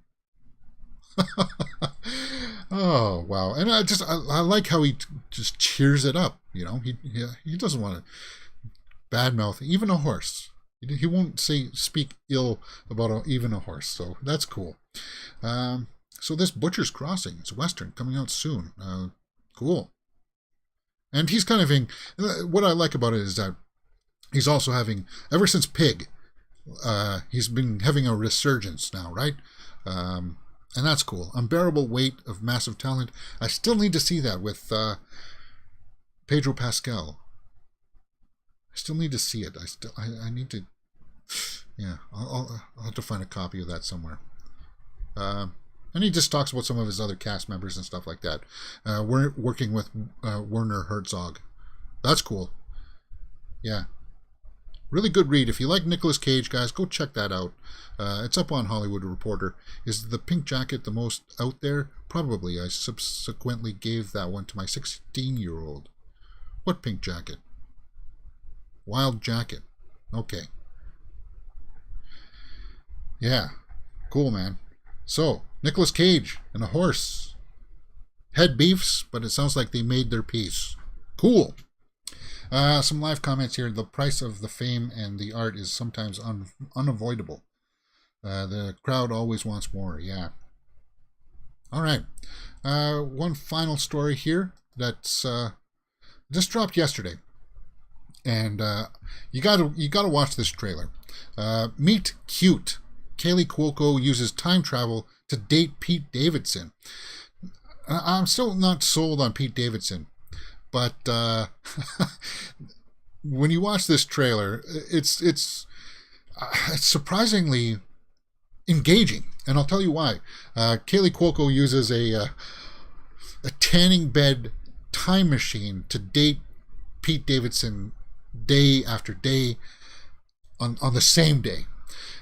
Oh wow! And I like how he just cheers it up. You know, he doesn't want to badmouth even a horse. He won't speak ill about even a horse. So that's cool. So this Butcher's Crossing, it's Western, coming out soon. Cool. And he's kind of what I like about it is that he's also having, ever since Pig, he's been having a resurgence now, right? And that's cool. Unbearable Weight of Massive Talent. I still need to see that with Pedro Pascal. I still need to see it. I need to. Yeah, I'll have to find a copy of that somewhere. And he just talks about some of his other cast members and stuff like that. We're working with Werner Herzog. That's cool. Yeah. Really good read. If you like Nicolas Cage, guys, go check that out. It's up on Hollywood Reporter. Is the pink jacket the most out there? Probably. I subsequently gave that one to my 16-year-old. What pink jacket? Wild Jacket. Okay. Yeah. Cool, man. So, Nicolas Cage and a horse. Head beefs, but it sounds like they made their peace. Cool. Some live comments here. The price of the fame and the art is sometimes unavoidable. The crowd always wants more. Yeah. All right. One final story here that's just dropped yesterday, and you gotta watch this trailer. Meet Cute. Kaylee Cuoco uses time travel to date Pete Davidson. I'm still not sold on Pete Davidson. But when you watch this trailer, it's surprisingly engaging, and I'll tell you why. Kaylee Cuoco uses a tanning bed time machine to date Pete Davidson day after day on the same day,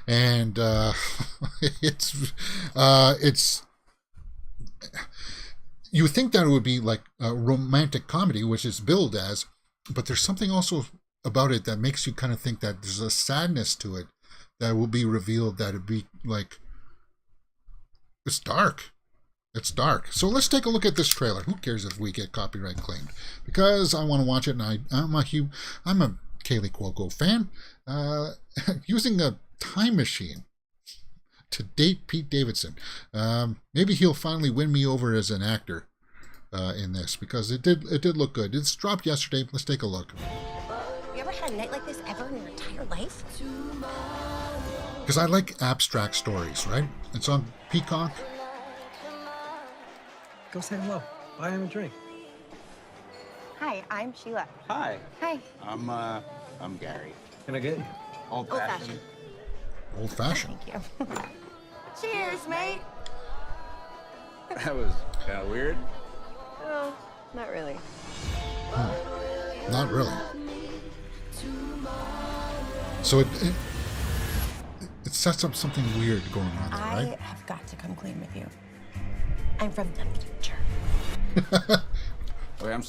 and it's. You would think that it would be like a romantic comedy, which it's billed as, but there's something also about it that makes you kind of think that there's a sadness to it that will be revealed, that it'd be like, it's dark. It's dark. So let's take a look at this trailer. Who cares if we get copyright claimed? Because I want to watch it, and I'm a Kaylee Cuoco fan. Using a time machine to date Pete Davidson. Maybe he'll finally win me over as an actor in this, because it did look good. It's dropped yesterday. Let's take a look. You ever had a night like this ever in your entire life? Because I like abstract stories, right? It's on Peacock. Go say hello. Buy him a drink. Hi, I'm Sheila. Hi. Hi. I'm Gary. Can I get you? Old-fashioned. Old-fashioned. Thank you. Cheers, mate. That was kind of weird. Oh, not really. Not really. So it sets up something weird going on there, I right? have got to come clean with you. I'm from the future. Wait, I'm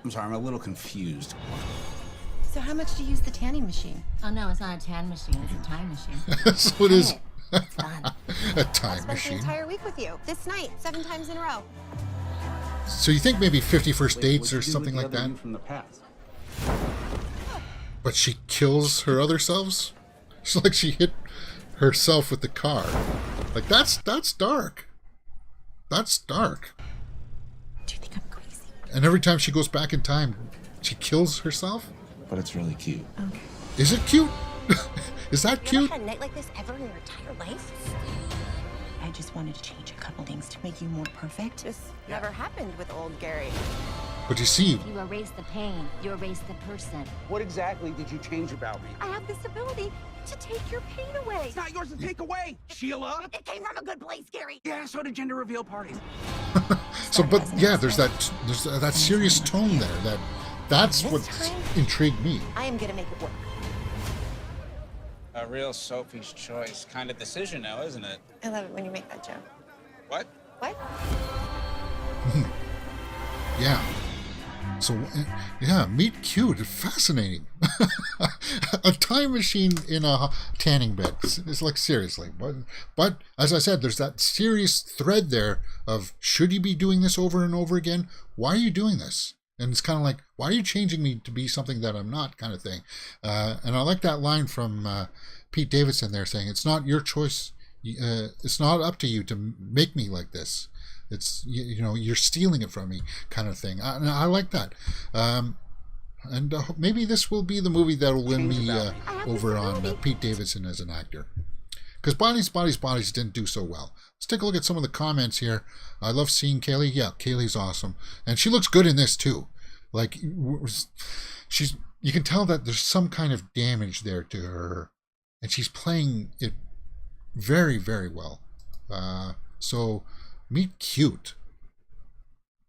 sorry, I'm a little confused. So how much do you use the tanning machine? Oh no, it's not a tan machine, it's a time machine. So it is It's fun. a I time spent the machine. entire week with you. This night, 7 times in a row. So you think maybe 50 First Dates or What'd you do something with like the other that? you from the past? But she kills her other selves? It's like she hit herself with the car. Like, that's dark. That's dark. Do you think I'm crazy? And every time she goes back in time, she kills herself? But it's really cute. Okay. Is it cute? Is that You ever cute? had a night like this ever in your entire life? I just wanted to change a couple things to make you more perfect. This never happened with old Gary. But you see, You erase the pain, you erase the person. What exactly did you change about me? I have this ability to take your pain away. It's not yours to take away, Sheila. It came from a good place, Gary. Yeah, so did gender reveal parties. so, but yeah, there's that serious tone there. That's This what time- intrigued me. I am gonna make it work. A real Sophie's choice kind of decision now, isn't it? I love it when you make that joke. What? What? Yeah. So, yeah, meet cute. Fascinating. A time machine in a tanning bed. It's like, seriously. But, as I said, there's that serious thread there of, should you be doing this over and over again? Why are you doing this? And it's kind of like, why are you changing me to be something that I'm not, kind of thing. And I like that line from Pete Davidson there saying, it's not your choice. It's not up to you to make me like this. It's, you know, you're stealing it from me, kind of thing. I like that. And maybe this will be the movie that will win me over on Pete Davidson as an actor. Because Bodies didn't do so well. Let's take a look at some of the comments here. I love seeing Kaylee. Yeah, Kaylee's awesome. And she looks good in this too. Like, you can tell that there's some kind of damage there to her. And she's playing it very, very well. So, meet cute.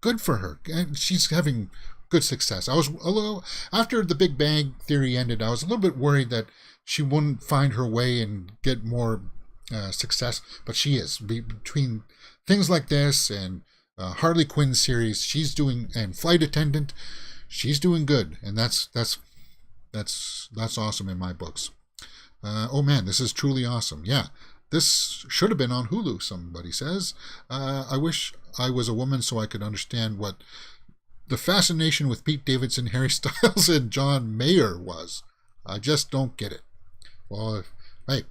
Good for her. And she's having good success. I was a little, after the Big Bang Theory ended, I was a little bit worried that she wouldn't find her way and get more success, but she is. Between things like this and Harley Quinn series, she's doing, and Flight Attendant, she's doing good, and that's awesome in my books. Oh man, this is truly awesome. Yeah, this should have been on Hulu, somebody says. I wish I was a woman so I could understand what the fascination with Pete Davidson, Harry Styles, and John Mayer was. I just don't get it. Well, hey,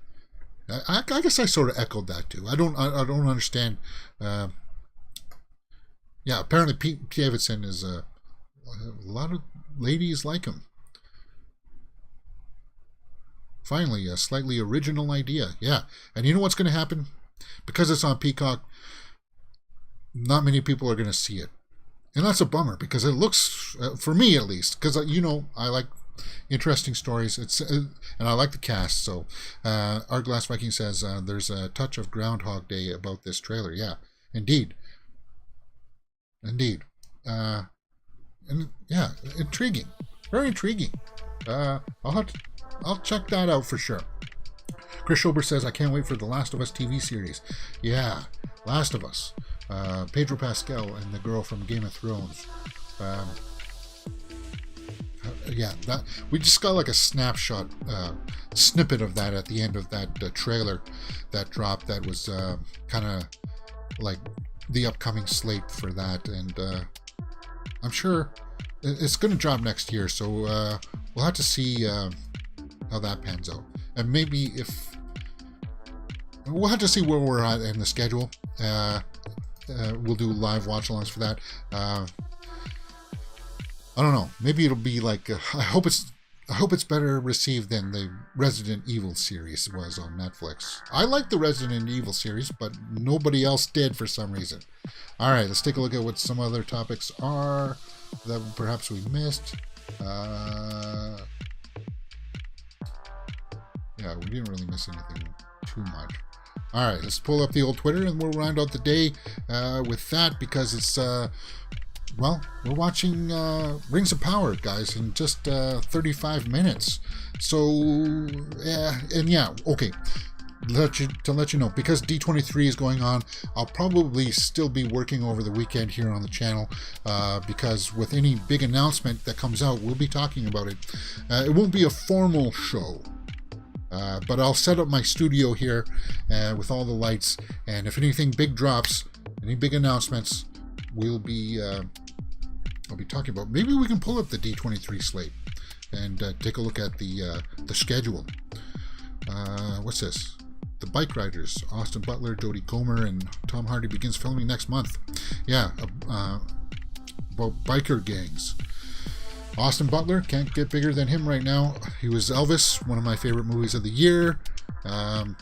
I guess I sort of echoed that too. I don't understand. Yeah, apparently Pete Davidson is a lot of ladies like him. Finally, a slightly original idea. Yeah, and you know what's going to happen? Because it's on Peacock, not many people are going to see it. And that's a bummer, because it looks, for me at least, because, you know, I like interesting stories. And I like the cast. So, Our Glass Viking says there's a touch of Groundhog Day about this trailer. Yeah, indeed. And yeah, intriguing. Very intriguing. I'll check that out for sure. Chris Schober says, I can't wait for the Last of Us TV series. Yeah, Last of Us. Pedro Pascal and the girl from Game of Thrones. Yeah, that we just got like a snapshot, snippet of that at the end of that trailer that dropped. That was kind of like the upcoming slate for that, and I'm sure it's going to drop next year. So we'll have to see how that pans out, and maybe if we'll have to see where we're at in the schedule. We'll do live watch-alongs for that. I don't know. Maybe it'll be like I hope it's better received than the Resident Evil series was on Netflix. I like the Resident Evil series, but nobody else did for some reason. All right, let's take a look at what some other topics are that perhaps we missed. Yeah, we didn't really miss anything too much. All right, let's pull up the old Twitter and we'll round out the day with that, because it's, well, we're watching Rings of Power, guys, in just 35 minutes. So, okay, to let you know, because D23 is going on, I'll probably still be working over the weekend here on the channel, because with any big announcement that comes out, we'll be talking about it. It won't be a formal show. But I'll set up my studio here with all the lights, and if anything big drops, any big announcements, I'll be talking about. Maybe we can pull up the D23 slate and take a look at the schedule. What's this? The Bike Riders, Austin Butler, Jodie Comer, and Tom Hardy begins filming next month. Yeah, about biker gangs. Austin Butler, can't get bigger than him right now. He was Elvis, one of my favorite movies of the year. And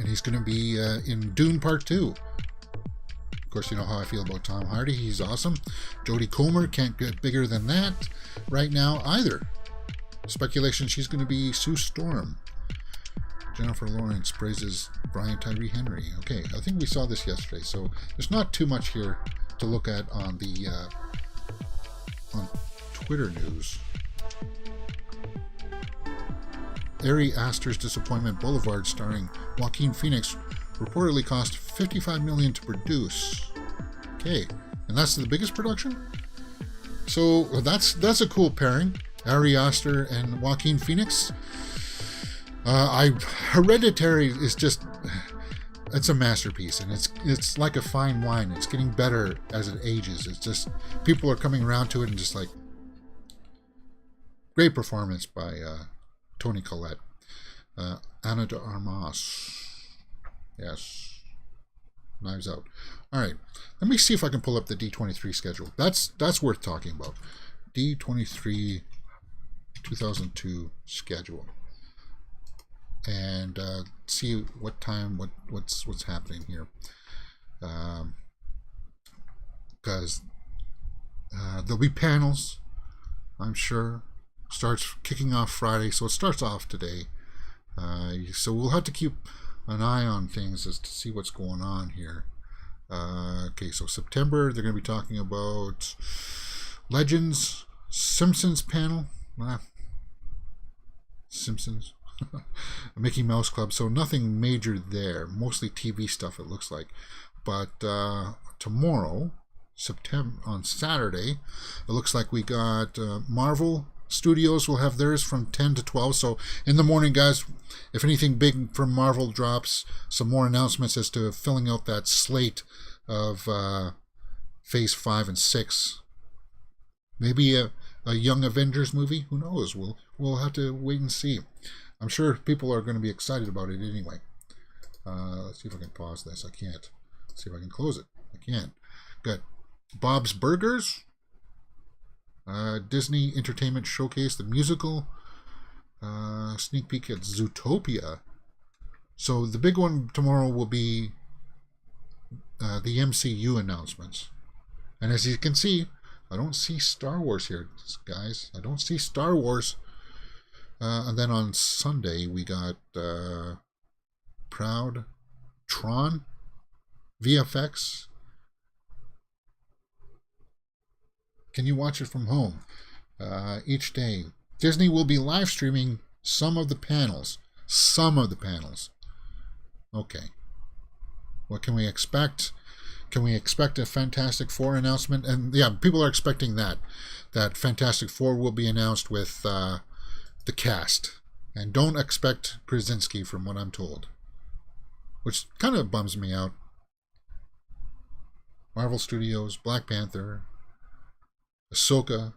he's going to be in Dune Part 2. Of course, you know how I feel about Tom Hardy. He's awesome. Jodie Comer, can't get bigger than that right now either. Speculation she's going to be Sue Storm. Jennifer Lawrence praises Brian Tyree Henry. Okay, I think we saw this yesterday, so there's not too much here to look at on the on Twitter news. Ari Aster's Disappointment Boulevard, starring Joaquin Phoenix, reportedly cost $55 million to produce. Okay, and that's the biggest production? So that's a cool pairing. Ari Aster and Joaquin Phoenix. Hereditary is just, it's a masterpiece, and it's like a fine wine. It's getting better as it ages. It's just, people are coming around to it, and just like, great performance by Toni Collette. Ana de Armas. Yes. Knives Out. All right. Let me see if I can pull up the D23 schedule. That's worth talking about. D23 2002 schedule. And see what time, what's happening here. Because there'll be panels, I'm sure. Starts kicking off Friday, so it starts off today. So we'll have to keep an eye on things as to see what's going on here. Okay, so September, they're going to be talking about Legends, Simpsons panel. Simpsons. Mickey Mouse Club, so nothing major there. Mostly TV stuff, it looks like. But tomorrow, on Saturday, it looks like we got Marvel Studios will have theirs from 10 to 12. So in the morning, guys, if anything big from Marvel drops, some more announcements as to filling out that slate of Phase 5 and 6. Maybe a Young Avengers movie. Who knows? We'll have to wait and see. I'm sure people are going to be excited about it anyway. Let's see if I can pause this. I can't. Let's see if I can close it. I can't. Got Bob's Burgers. Disney Entertainment Showcase, the musical. Sneak peek at Zootopia. So the big one tomorrow will be the MCU announcements. And as you can see, I don't see Star Wars here, guys. I don't see Star Wars. And then on Sunday, we got Proud, Tron, VFX. Can you watch it from home? Each day. Disney will be live streaming some of the panels. Some of the panels. Okay. What can we expect? Can we expect a Fantastic Four announcement? And yeah, people are expecting that Fantastic Four will be announced with the cast. And don't expect Krasinski, from what I'm told. Which kind of bums me out. Marvel Studios, Black Panther, Ahsoka.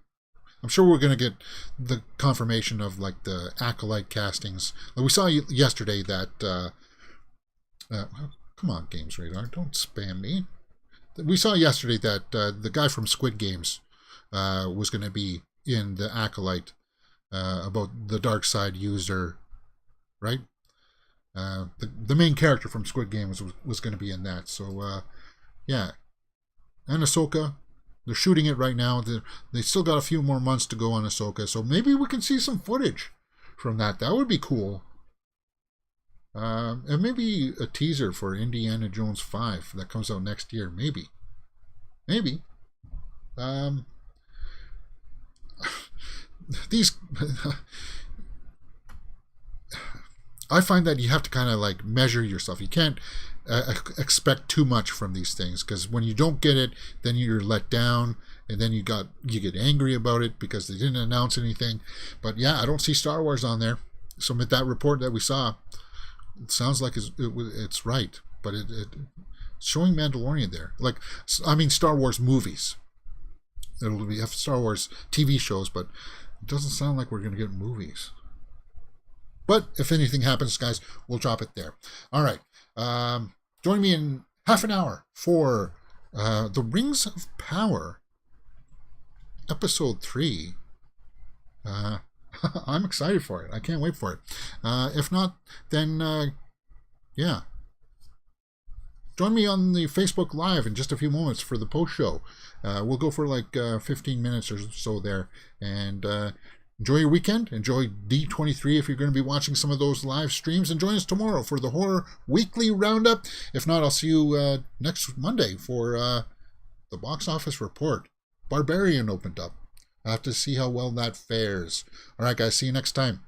I'm sure we're going to get the confirmation of like the Acolyte castings. Like we saw yesterday that come on, Games Radar, don't spam me. We saw yesterday that the guy from Squid Games was going to be in the Acolyte about the dark side user, right? The main character from Squid Games was going to be in that. So yeah, and Ahsoka. They're shooting it right now. They still got a few more months to go on Ahsoka, so maybe we can see some footage from that. That would be cool. And maybe a teaser for Indiana Jones 5 that comes out next year. Maybe. These... I find that you have to kind of like measure yourself. You can't expect too much from these things, because when you don't get it, then you're let down, and then you get angry about it because they didn't announce anything. But yeah, I don't see Star Wars on there. So with that report that we saw, it sounds like it's right, but it's showing Mandalorian there. Like, I mean, Star Wars movies. It'll be Star Wars TV shows, but it doesn't sound like we're going to get movies. But if anything happens, guys, we'll drop it there. All right. Join me in half an hour for The Rings of Power, Episode 3. I'm excited for it. I can't wait for it. If not, then, yeah. Join me on the Facebook Live in just a few moments for the post show. We'll go for like 15 minutes or so there. And enjoy your weekend. Enjoy D23 if you're going to be watching some of those live streams. And join us tomorrow for the Horror Weekly Roundup. If not, I'll see you next Monday for the box office report. Barbarian opened up. I have to see how well that fares. All right, guys. See you next time.